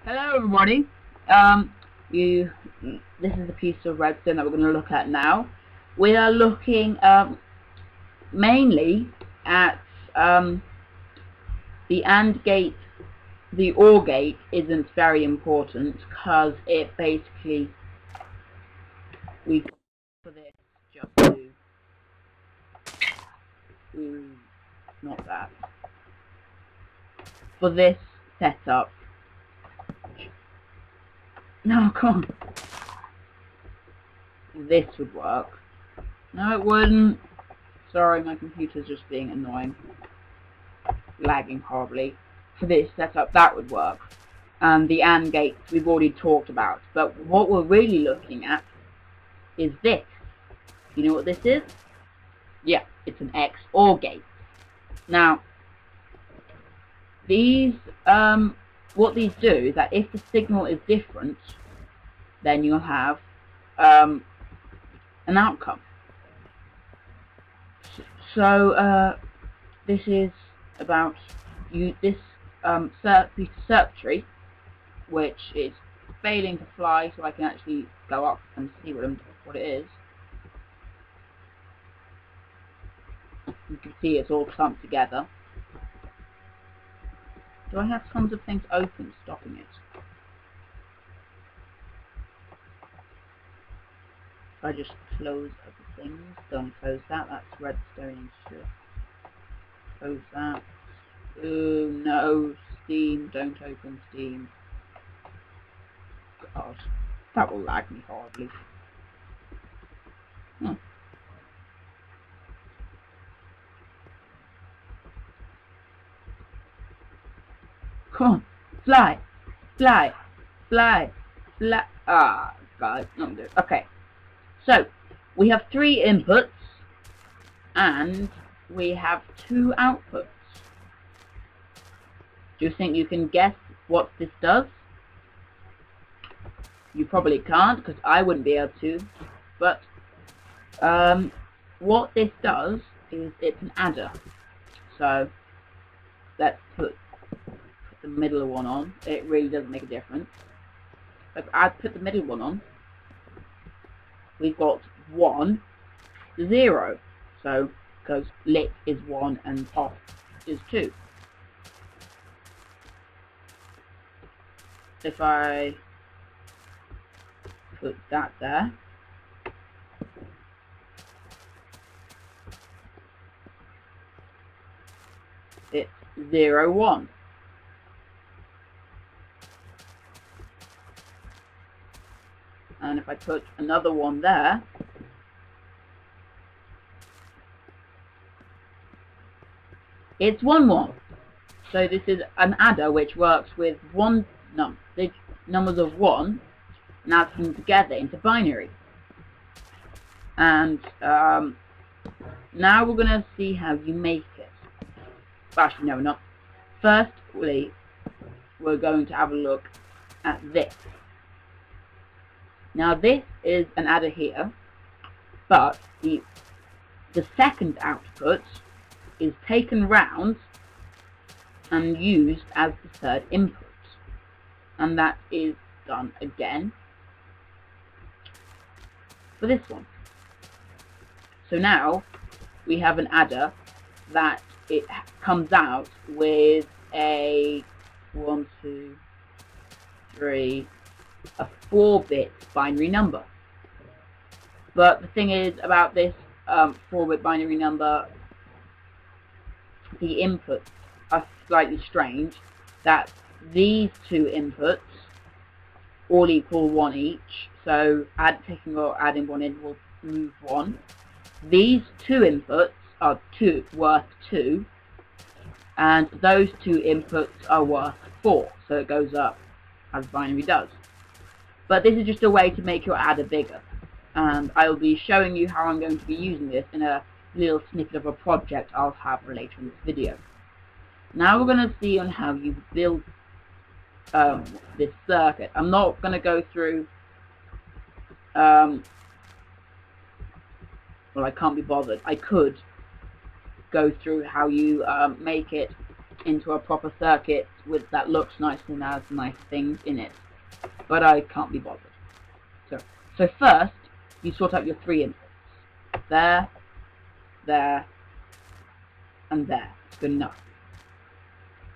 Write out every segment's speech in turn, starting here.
Hello everybody. Um, this is the piece of redstone that we're going to look at now. We are looking mainly at the AND gate. The OR gate isn't very important because it basically we for this just to not that for this setup. No, come on. This would work. No, it wouldn't. Sorry, my computer's just being annoying. Lagging horribly. For this setup, that would work. And the AND gates we've already talked about. But what we're really looking at is this. You know what this is? Yeah, it's an XOR gate. Now, these, what these do is that if the signal is different, then you'll have an outcome. So this is about this circuitry, which is failing to fly, so I can actually go up and see what it is. You can see it's all clumped together. Do I have tons of things open stopping it? If I just close other things, don't close that, that's redstone shit. Close that. Oh no, Steam, don't open Steam. God, that will lag me horribly. Come on, fly, fly, fly, fly. Ah, God, not good. Okay, so we have 3 inputs and we have 2 outputs. Do you think you can guess what this does? You probably can't, because I wouldn't be able to. But what this does is it's an adder. So let's put the middle one on. It really doesn't make a difference. If I put the middle one on, we've got 1, 0. So because lit is 1 and off is 2. If I put that there, it's 0, 1. And if I put another one there, it's 1, 1. So this is an adder which works with the numbers of 1 and adds them together into binary. And now we're going to see how you make it. Actually, no, we're not. Firstly, we're going to have a look at this. Now this is an adder here, but the second output is taken round and used as the third input. And that is done again for this one. So now we have an adder that it comes out with a 1, 2, 3, a 4-bit binary number. But the thing is about this 4-bit binary number, the inputs are slightly strange, that these 2 inputs all equal 1 each, so taking or adding 1 in will move 1. These 2 inputs are worth 2, and those 2 inputs are worth 4, so it goes up as binary does. But this is just a way to make your adder bigger, and I will be showing you how I'm going to be using this in a little snippet of a project I'll have later in this video. Now we're going to see on how you build this circuit. I'm not going to go through well, I can't be bothered. I could go through how you make it into a proper circuit with that looks nice and has nice things in it. But I can't be bothered. So first, you sort out your 3 inputs. There, there, and there. It's good enough.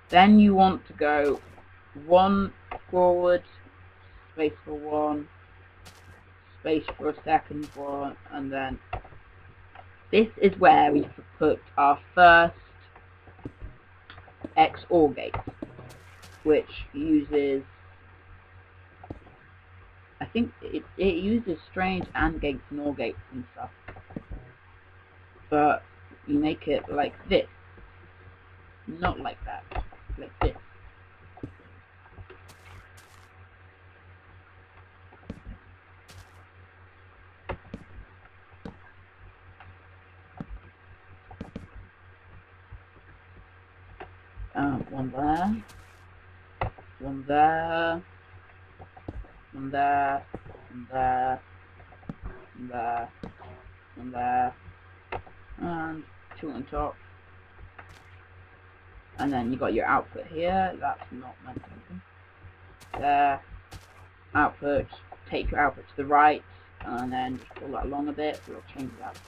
Then you want to go 1 forward, space for 1, space for a second 1, and then this is where we put our first XOR gate, which uses, I think it uses strange AND gates and OR gates and stuff, but you make it like this, not like that, like this. One there, one there, one there, one there, one there, one there, and 2 on top. And then you got your output here. That's not meant to happen. There, output. Take your output to the right, and then just pull that along a bit. We'll change that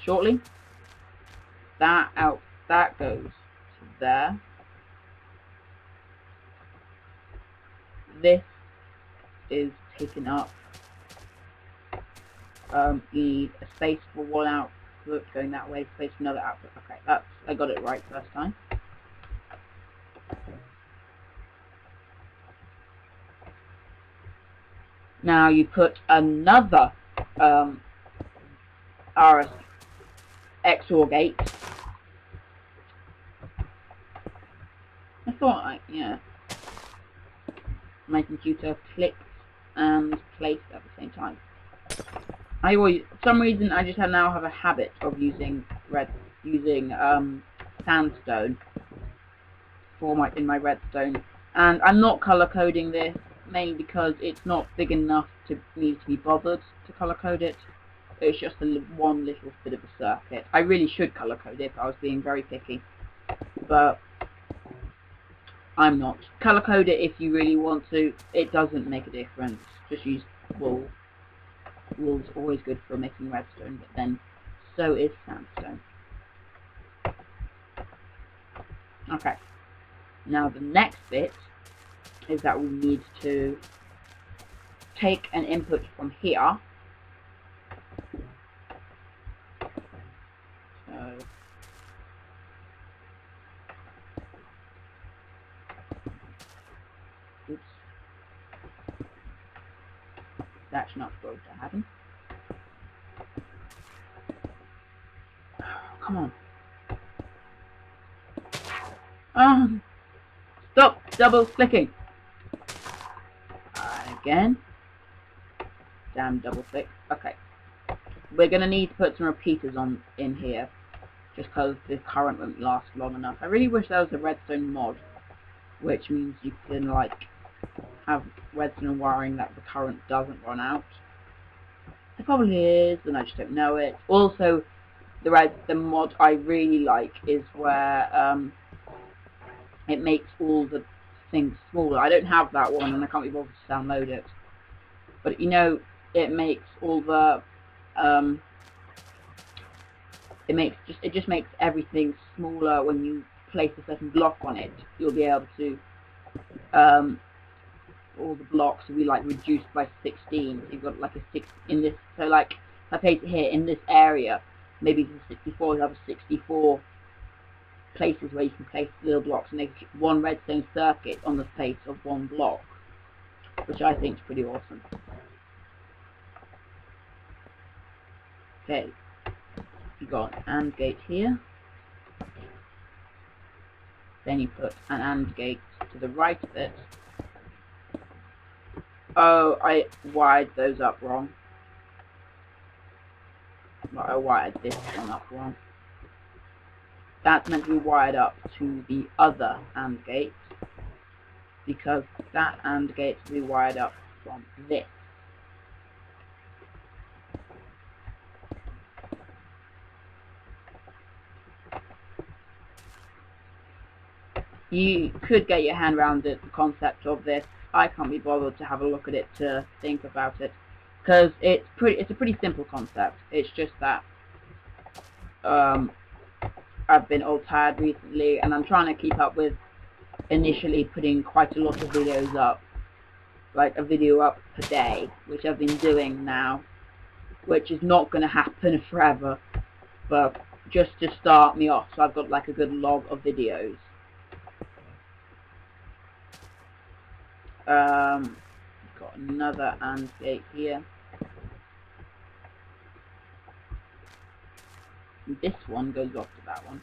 shortly. That goes to there. This is taken up. You need a space for 1 output going that way, space for another output. Okay, I got it right first time. Now you put another XOR gate. I thought yeah. My computer clicked and placed at the same time. For some reason, I just now have a habit of using sandstone in my redstone, and I'm not color coding this mainly because it's not big enough to me to be bothered to color code it. It's just one little bit of a circuit. I really should color code it if I was being very picky, but I'm not. Color code it if you really want to. It doesn't make a difference. Just use wool. Wool's always good for making redstone, but then so is sandstone. Okay. Now the next bit is that we need to take an input from here. So oops. That's not supposed to happen. Come on. Stop double clicking. Again. Damn double click. Okay. We're gonna need to put some repeaters in here, just because the current won't last long enough. I really wish there was a redstone mod, which means you can like have redstone wiring that the current doesn't run out. It probably is, and I just don't know it. Also, the mod I really like is where it makes all the things smaller. I don't have that one, and I can't be bothered to download it. But you know, it makes all the it just makes everything smaller when you place a certain block on it. You'll be able to all the blocks will be like reduced by 16. You've got like a 6 in this. So like if I place it here in this area, maybe the 64 you have 64 places where you can place little blocks and make one redstone circuit on the face of one block, which I think is pretty awesome. Okay, you got an AND gate here, then you put an AND gate to the right of it. Oh, I wired those up wrong. I wired this one up wrong. That's meant to be wired up to the other AND gate, because that AND gate will be wired up from this. you could get your hand around the concept of this. I can't be bothered to have a look at it to think about it, because it's a pretty simple concept. It's just that I've been old tired recently, and I'm trying to keep up with initially putting quite a lot of videos up, like a video up per day, which I've been doing now, which is not going to happen forever, but just to start me off, so I've got like a good log of videos. Got another AND gate here. And this one goes off to that one.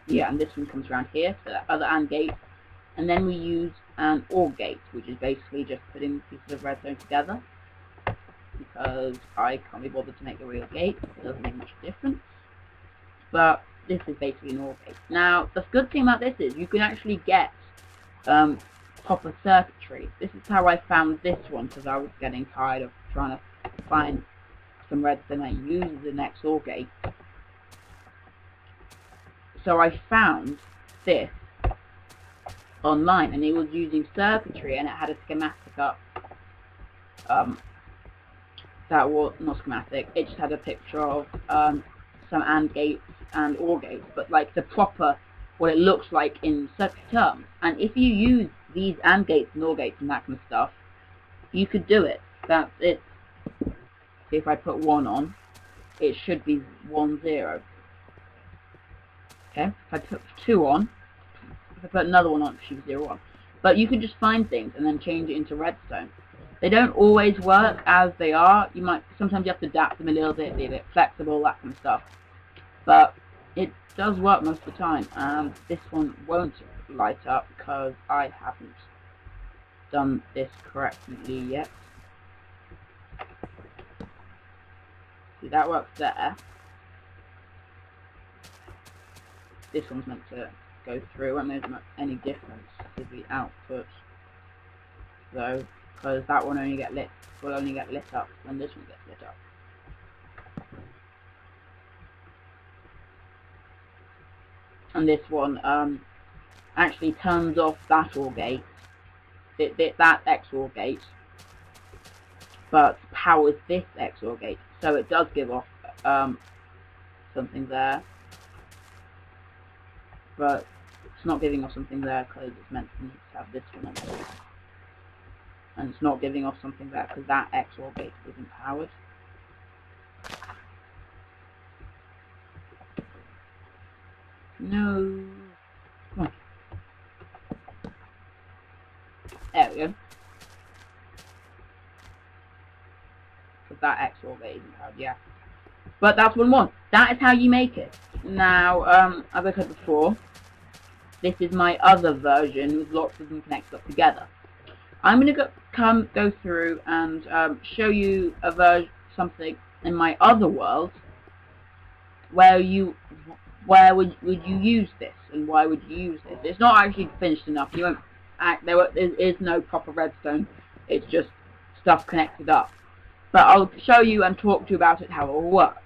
Yeah, and this one comes around here, so that other AND gate, and then we use an OR gate, which is basically just putting pieces of redstone together, because I can't be bothered to make a real gate. It doesn't make much difference, but this is basically an OR gate. Now, the good thing about this is you can actually get proper circuitry. This is how I found this one, because I was getting tired of trying to find some redstone that uses an XOR gate. So I found this online, and it was using circuitry, and it had a schematic up. That was not schematic. It just had a picture of some AND gates and OR gates, but like the proper, what it looks like in circuit terms. And if you use these AND gates and OR gates and that kind of stuff, you could do it. That's it. If I put 1 on, it should be 1 0. Okay, if I put 2 on, if I put another one on, it should be 0 1. But you can just find things and then change it into redstone. They don't always work as they are. Sometimes you have to adapt them a little bit, be a bit flexible, that kind of stuff. But it does work most of the time. And this one won't light up because I haven't done this correctly yet. See, that works there. This one's meant to go through, and there's not any difference to the output, though, because that one will only get lit up when this one gets lit up. And this one actually turns off that OR gate, that XOR gate, but powers this XOR gate, so it does give off something there. But it's not giving off something there because it's meant to have this one on. And it's not giving off something there because that XOR gate isn't powered. No. Come on. There we go. Because that XOR gate isn't powered, yeah. But that's 1-1. That is how you make it. Now, as I said before, this is my other version with lots of them connected up together. I'm going to go through and show you something in my other world where would you use this, and why would you use this? It's not actually finished enough. You won't there is no proper redstone. It's just stuff connected up. But I'll show you and talk to you about it, how it will work.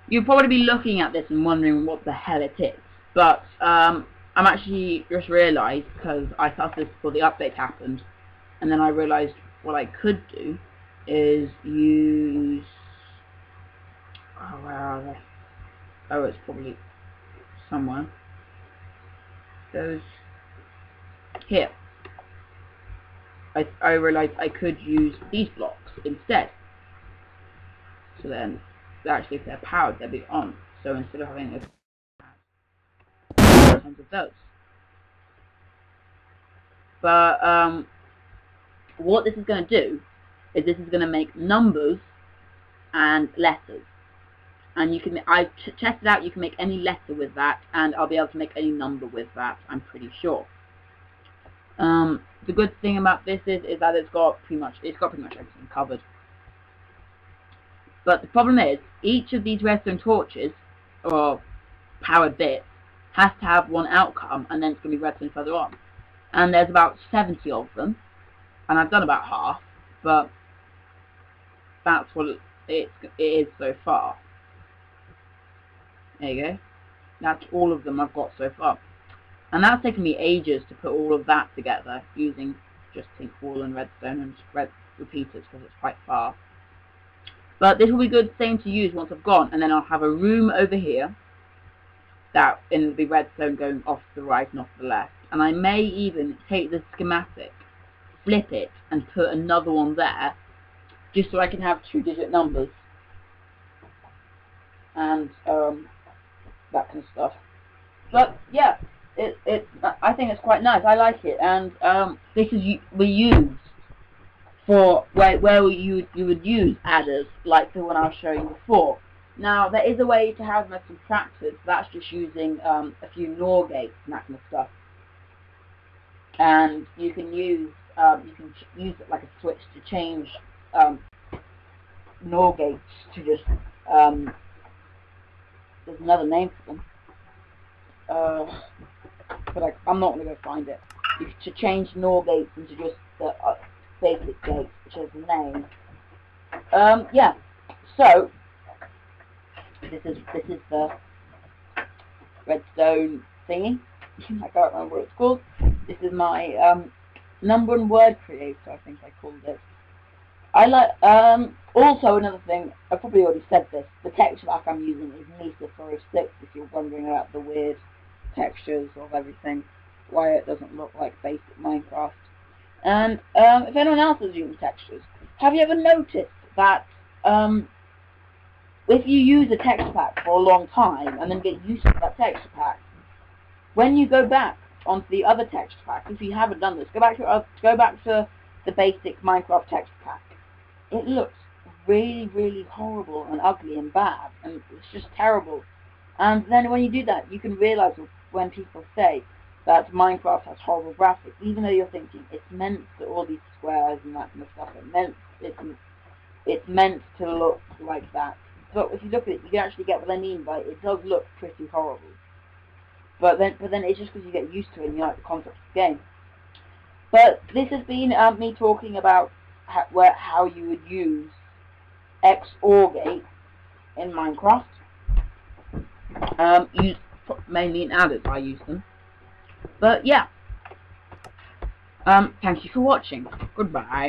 You'll probably be looking at this and wondering what the hell it is. But I'm actually just realised, because I thought this before the update happened, and then I realised what I could do is use... Oh, where are they? Oh, it's probably somewhere. Those here. I realised I could use these blocks instead. So then, actually, if they're powered, they'll be on. So instead of having tons of those. But what this is going to do is this is going to make numbers and letters. and you can, I tested out, you can make any letter with that, and I'll be able to make any number with that, I'm pretty sure. The good thing about this is that it's got pretty much everything covered. But the problem is, each of these redstone torches, or powered bits, has to have one outcome, and then it's going to be redstone further on. And there's about 70 of them, and I've done about half, but that's what it is so far. There you go. That's all of them I've got so far. And that's taken me ages to put all of that together, using just zinc wall and redstone and red repeaters, because it's quite fast. But this will be good thing to use once I've gone, and then I'll have a room over here, that it'll be redstone going off to the right and off to the left. And I may even take the schematic, flip it, and put another one there, just so I can have 2-digit numbers, and that kind of stuff. But yeah, I think it's quite nice. I like it, and this is we use for where you would use adders like the one I was showing before. Now there is a way to have them as subtractors. That's just using a few NOR gates and that kind of stuff. And you can use it like a switch to change NOR gates to just there's another name for them. But I'm not going to go find it. To change NOR gates into just the basic gates, which is the name. Yeah. So this is the redstone thingy. I can't remember what it's called. This is my number and word creator, I think I called it. I like also another thing, I probably already said this, the texture pack I'm using is Mesa 406, if you're wondering about the weird textures of everything, why it doesn't look like basic Minecraft. And if anyone else is using textures, have you ever noticed that if you use a texture pack for a long time and then get used to that texture pack, when you go back onto the other texture pack, if you haven't done this, go back to the basic Minecraft texture pack. It looks really, really horrible and ugly and bad, and it's just terrible. And then when you do that, you can realize when people say that Minecraft has horrible graphics, even though you're thinking it's meant to all these squares and that kind of stuff, it's meant to look like that. But if you look at it, you can actually get what I mean by it does look pretty horrible. But then it's just because you get used to it and you like the concept of the game. But this has been me talking about how you would use XOR gates in Minecraft. Mainly in adders I use them. But yeah. Thank you for watching. Goodbye.